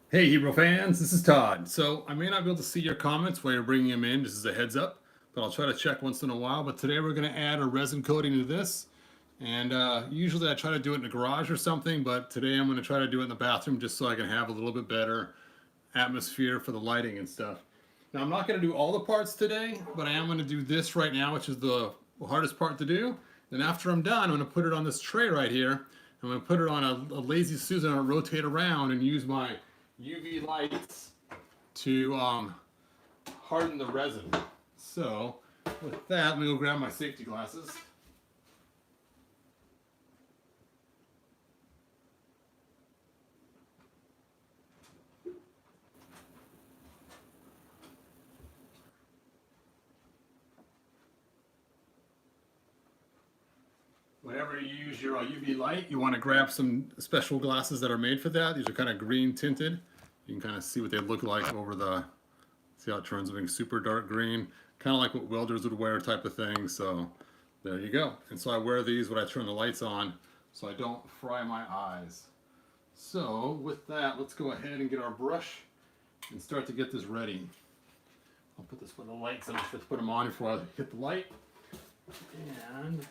Hey, Hero fans, this is Todd. So I may not be able to see your comments while you're bringing them in, just as a heads up, but I'll try to check once in a while. But today we're going to add a resin coating to this. And usually I try to do it in the garage or something, but today I'm going to try to do it in the bathroom just so I can have a little bit better atmosphere for the lighting and stuff. Now I'm not going to do all the parts today, but I am going to do this right now, which is the hardest part to do. Then after I'm done, I'm going to put it on this tray right here. I'm going to put it on a Lazy Susan and rotate around and use my UV lights to harden the resin. So with that, let me go grab my safety glasses. Whenever you use your UV light, you want to grab some special glasses that are made for that. These are kind of green tinted. You can kind of see what they look like over the, see how it turns being super dark green, kind of like what welders would wear type of thing. So there you go. And so I wear these when I turn the lights on so I don't fry my eyes. So with that, let's go ahead and get our brush and start to get this ready. I'll put this with the lights. I'm just going to put them on before I hit the light. And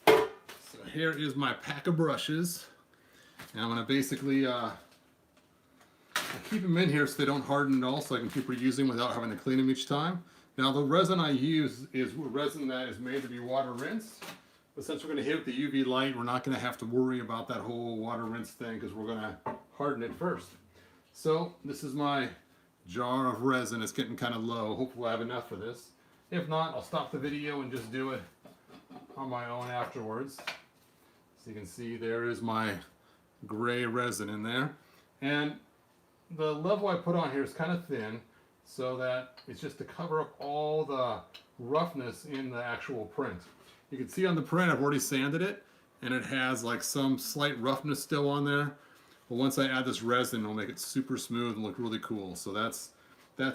so here is my pack of brushes. And I'm going to basically I keep them in here so they don't harden at all, so I can keep reusing without having to clean them each time. Now the resin I use is resin that is made to be water rinsed. But since we're going to hit with the UV light, we're not going to have to worry about that whole water rinse thing because we're going to harden it first. So this is my jar of resin. It's getting kind of low. Hopefully I have enough for this. If not, I'll stop the video and just do it on my own afterwards. So you can see there is my gray resin in there. And the level I put on here is kind of thin so that it's just to cover up all the roughness in the actual print. You can see on the print I've already sanded it and it has like some slight roughness still on there. But once I add this resin, it'll make it super smooth and look really cool. So that's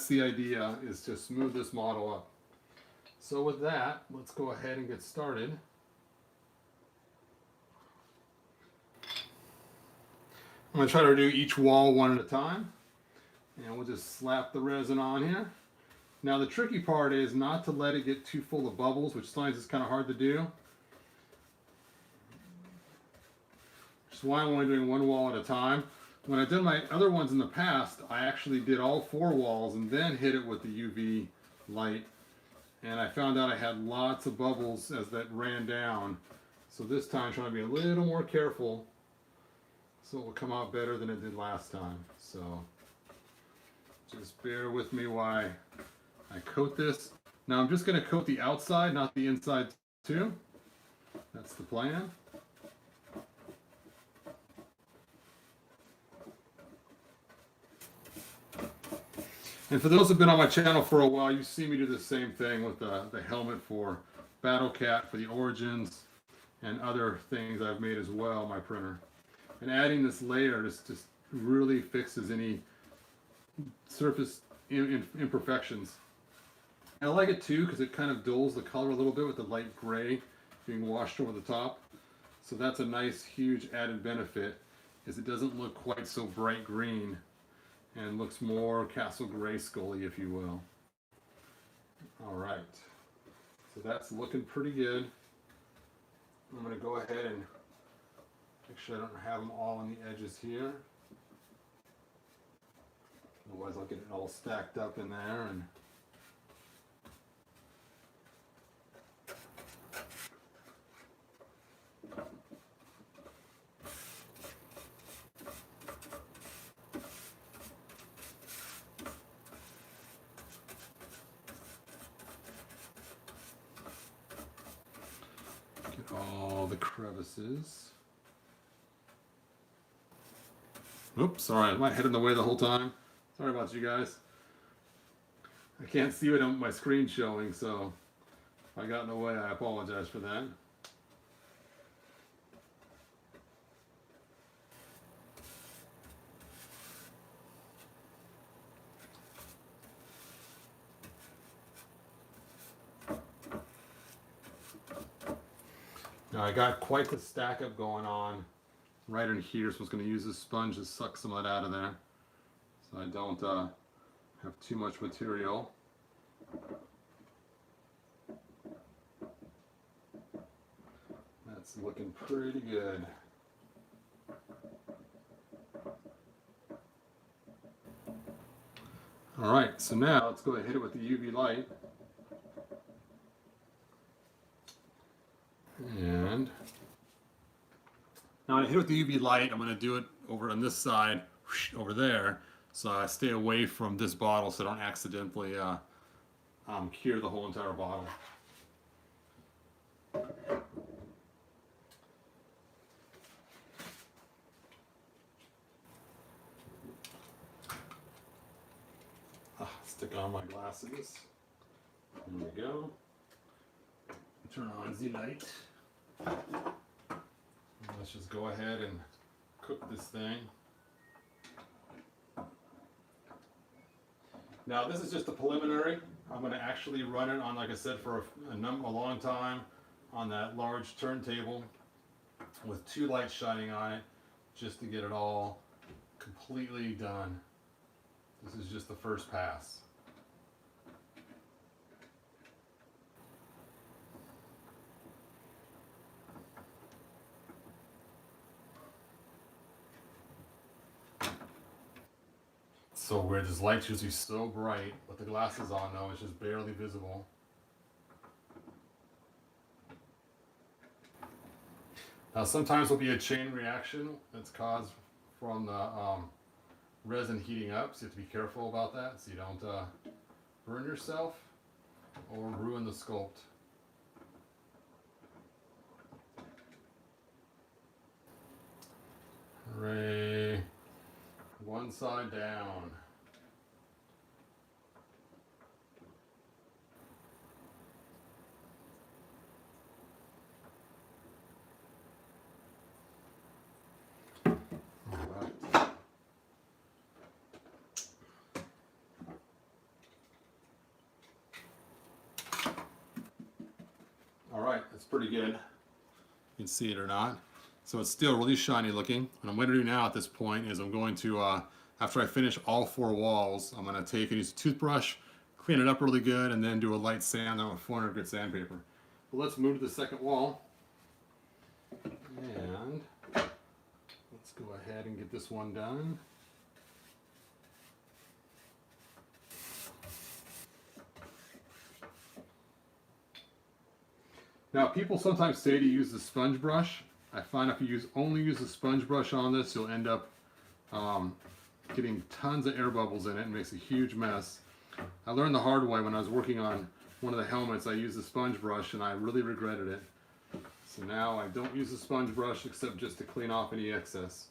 the idea, is to smooth this model up. So with that, let's go ahead and get started. I'm going to try to do each wall one at a time. And we'll just slap the resin on here. Now the tricky part is not to let it get too full of bubbles, which sometimes is kind of hard to do. Which is why I'm only doing one wall at a time. When I did my other ones in the past, I actually did all 4 walls and then hit it with the UV light. And I found out I had lots of bubbles as that ran down. So this time I'm trying to be a little more careful so it will come out better than it did last time. So just bear with me while I coat this. Now I'm just going to coat the outside, not the inside too. That's the plan. And for those who've been on my channel for a while, you see me do the same thing with the helmet for Battle Cat, for the Origins, and other things I've made as well, my printer. And adding this layer just really fixes any surface imperfections. I like it too because it kind of dulls the color a little bit with the light gray being washed over the top. So that's a nice huge added benefit, is it doesn't look quite so bright green and looks more Castle Grayskull-y, if you will. All right, so that's looking pretty good. I'm going to go ahead and make sure I don't have them all on the edges here. Otherwise I'll get it all stacked up in there. And get all the crevices. Oops, sorry, my head in the way the whole time. Sorry about you guys. I can't see what my screen's showing, so if I got in the way, I apologize for that. Now I got quite the stack up going on right in here, so I'm just going to use this sponge to suck some of that out of there, so I don't have too much material. That's looking pretty good. All right, so now let's go ahead and hit it with the UV light. And now when I hit it with the UV light, I'm going to do it over on this side, over there, so I stay away from this bottle so I don't accidentally cure the whole entire bottle. Stick on my glasses. There we go. Turn on the light. Let's just go ahead and cook this thing. Now this is just a preliminary. I'm going to actually run it on, like I said, for a long time on that large turntable with 2 lights shining on it, just to get it all completely done. This is just the first pass. So weird, this light's usually so bright, with the glasses on though, it's just barely visible. Now sometimes there'll be a chain reaction that's caused from the resin heating up, so you have to be careful about that so you don't burn yourself or ruin the sculpt. Hooray! One side down. Alright, that's pretty good. You can see it or not. So it's still really shiny looking. What I'm going to do now at this point is I'm going to, after I finish all 4 walls, I'm going to take and use a toothbrush, clean it up really good, and then do a light sand on a 400 grit sandpaper. But let's move to the second wall. And let's go ahead and get this one done. Now people sometimes say to use the sponge brush. I find if you only use the sponge brush on this, you'll end up getting tons of air bubbles in it and makes a huge mess. I learned the hard way when I was working on one of the helmets. I used the sponge brush and I really regretted it. So now I don't use the sponge brush except just to clean off any excess.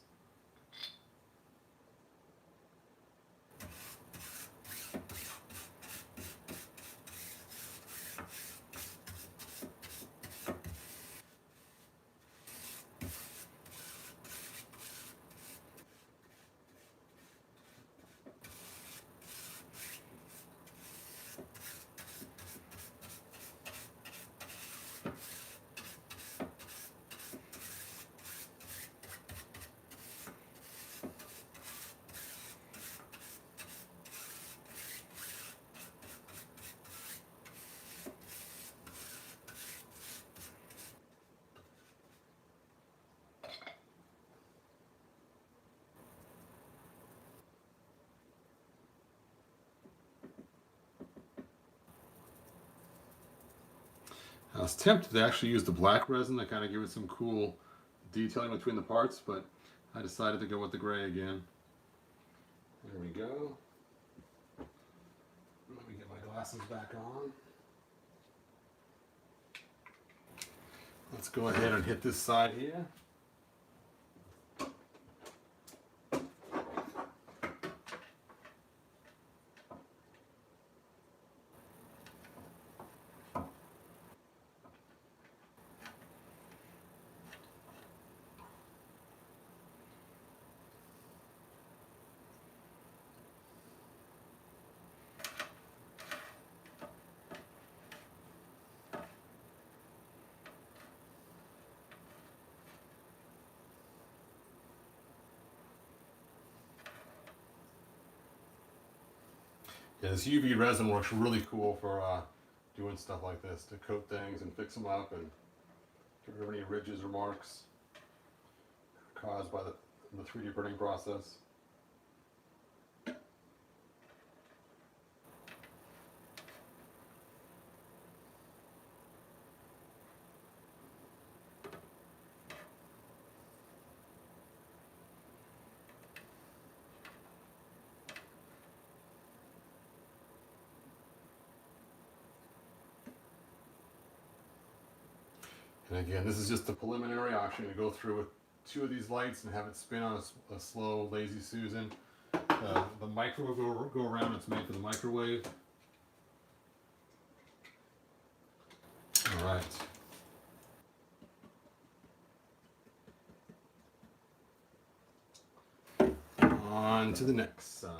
I was tempted to actually use the black resin to kind of give it some cool detailing between the parts, but I decided to go with the gray again. There we go. Let me get my glasses back on. Let's go ahead and hit this side here. Yeah, this UV resin works really cool for doing stuff like this, to coat things and fix them up and get rid of any ridges or marks caused by the 3D printing process. And again, this is just the preliminary option to go through with 2 of these lights and have it spin on a slow, lazy Susan. The micro will go around, it's made for the microwave. All right. On to the next side.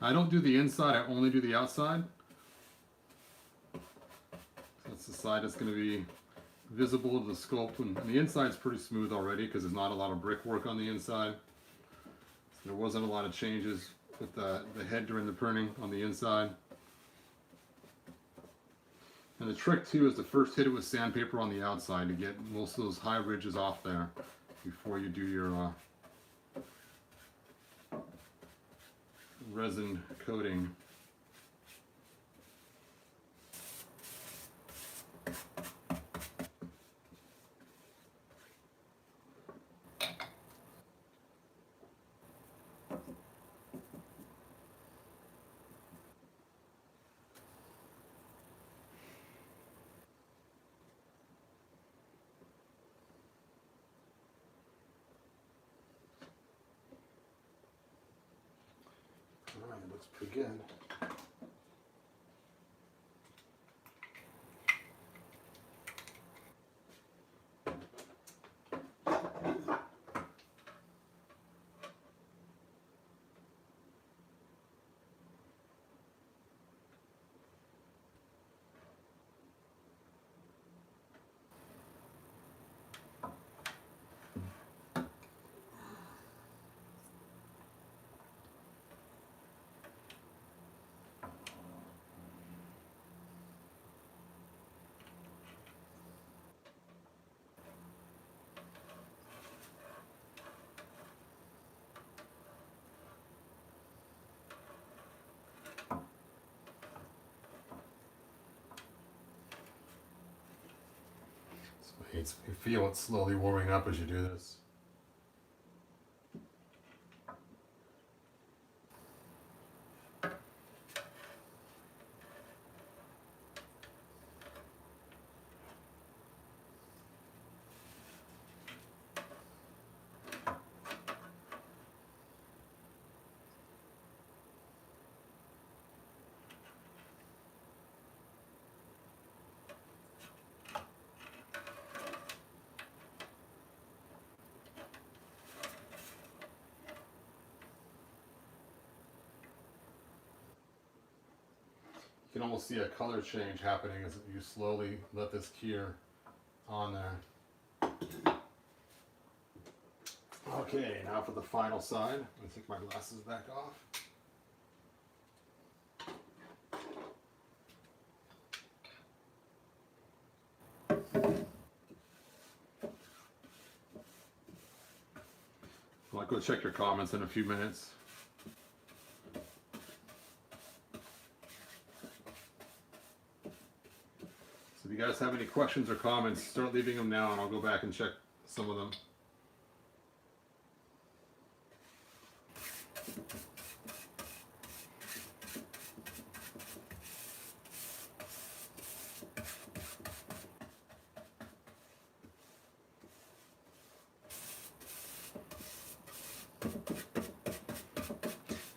I don't do the inside, I only do the outside. That's the side that's going to be visible to the sculpt, and the inside's pretty smooth already because there's not a lot of brickwork on the inside. So there wasn't a lot of changes with the head during the printing on the inside. And the trick too is to first hit it with sandpaper on the outside to get most of those high ridges off there before you do your resin coating. All right, it looks pretty good. You feel it slowly warming up as you do this. You can almost see a color change happening as you slowly let this cure on there. Okay, now for the final side. I'm going to take my glasses back off. I'll go check your comments in a few minutes. So if you guys have any questions or comments, start leaving them now and I'll go back and check some of them.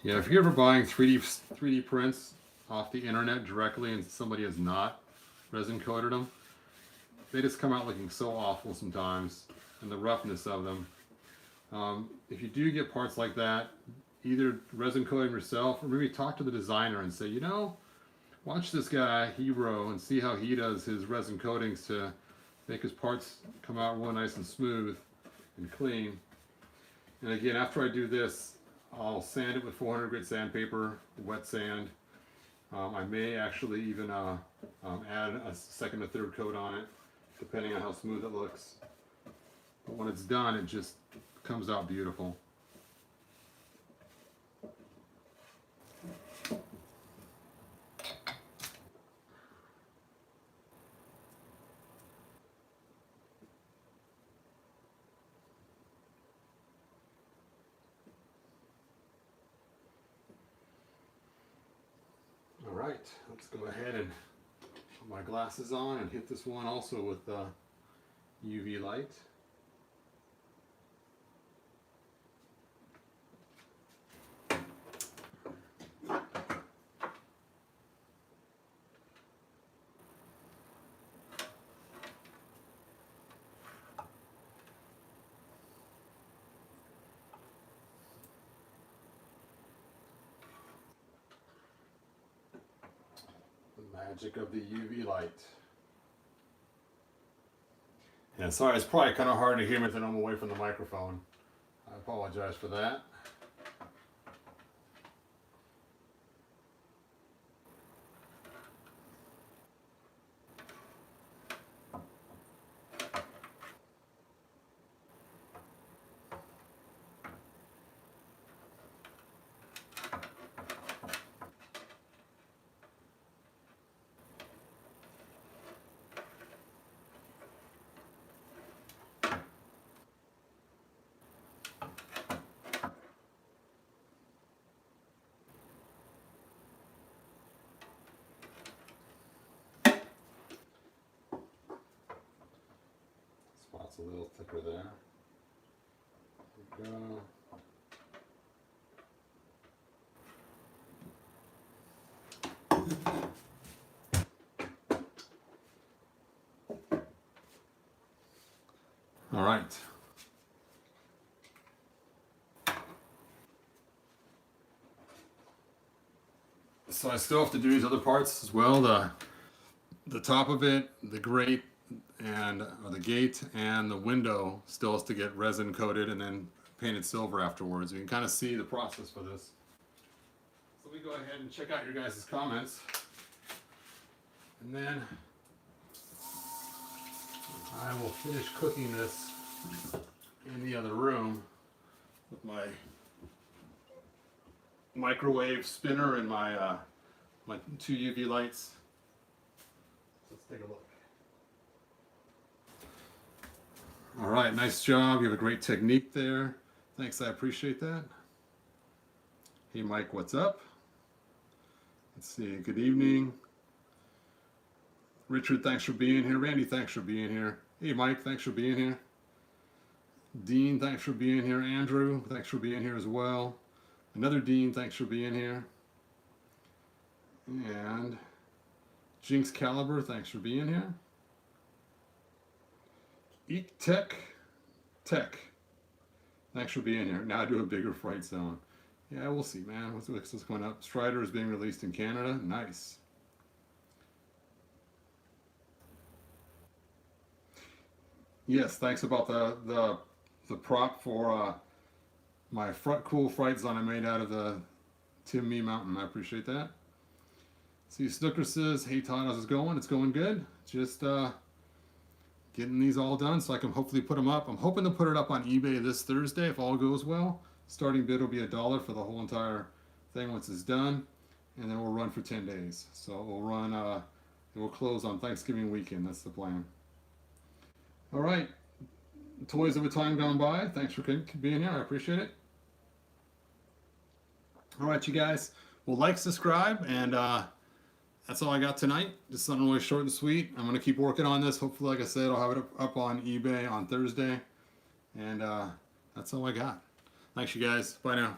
Yeah, if you're ever buying 3D prints off the internet directly and somebody is not, resin coated them. They just come out looking so awful sometimes, and the roughness of them. If you do get parts like that, either resin coat them yourself, or maybe talk to the designer and say, you know, watch this guy, Hero, and see how he does his resin coatings to make his parts come out real nice and smooth and clean. And again, after I do this, I'll sand it with 400 grit sandpaper, wet sand. I may actually even add a second or third coat on it, depending on how smooth it looks. But when it's done, it just comes out beautiful. All right, let's go ahead and put my glasses on and hit this one also with UV light. Magic of the UV light. Yeah, sorry, it's probably kind of hard to hear me when I'm away from the microphone. I apologize for that. Spot's a little thicker there. There we go. All right. So I still have to do these other parts as well. The top of it, the grate, and the gate and the window still has to get resin coated and then painted silver afterwards. You can kind of see the process for this. So we go ahead and check out your guys' comments. And then I will finish cooking this in the other room with my microwave spinner and my my 2 UV lights. Let's take a look. All right, nice job. You have a great technique there. Thanks, I appreciate that. Hey Mike, what's up? Let's see, good evening. Richard, thanks for being here. Randy, thanks for being here. Hey Mike, thanks for being here. Dean, thanks for being here. Andrew, thanks for being here as well. Another Dean, thanks for being here. And Jinx Caliber, thanks for being here. Eek Tech, thanks for being here. Now I do a bigger fright zone. Yeah, we'll see, man. What's going up? Strider is being released in Canada. Nice. Yes, thanks about the prop for my cool fright zone I made out of the Tim Me Mountain. I appreciate that. See, Snooker says, hey Todd, how's it going? It's going good. Just getting these all done so I can hopefully put them up. I'm hoping to put it up on eBay this Thursday if all goes well. Starting bid will be $1 for the whole entire thing once it's done, and then we'll run for 10 days. So we'll run, it will close on Thanksgiving weekend. That's the plan. All right, Toys of a Time Gone By. Thanks for being here. I appreciate it. All right, you guys. Well, like, subscribe, and that's all I got tonight. Just something really short and sweet. I'm gonna keep working on this. Hopefully, like I said, I'll have it up on eBay on Thursday, and that's all I got. Thanks, you guys. Bye now.